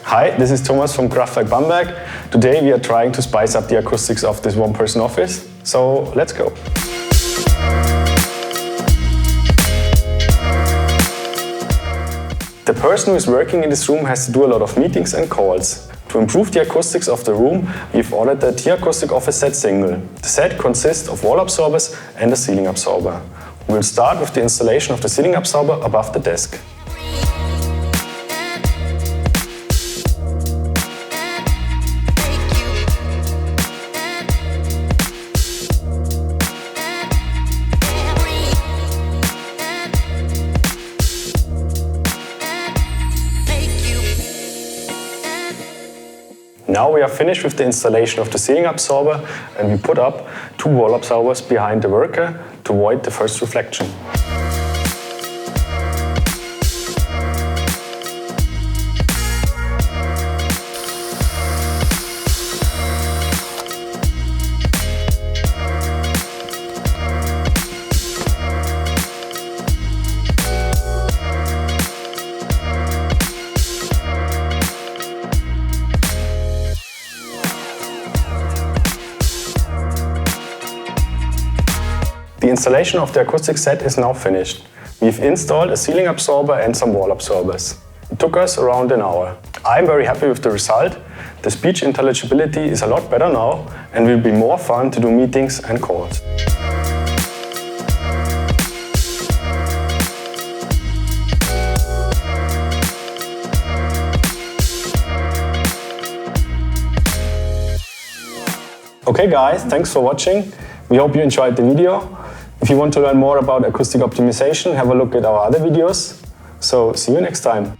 Hi, this is Thomas from Kraftwerk Bamberg. Today we are trying to spice up the acoustics of this one-person office. So let's go. The person who is working in this room has to do a lot of meetings and calls. To improve the acoustics of the room, we've ordered the t.akustik office set single. The set consists of wall absorbers and a ceiling absorber. We'll start with the installation of the ceiling absorber above the desk. Now we are finished with the installation of the ceiling absorber, and we put up 2 wall absorbers behind the worker to avoid the first reflection. The installation of the acoustic set is now finished. We've installed a ceiling absorber and some wall absorbers. It took us around an hour. I'm very happy with the result. The speech intelligibility is a lot better now and will be more fun to do meetings and calls. Okay guys, thanks for watching. We hope you enjoyed the video. If you want to learn more about acoustic optimization, have a look at our other videos. So see you next time.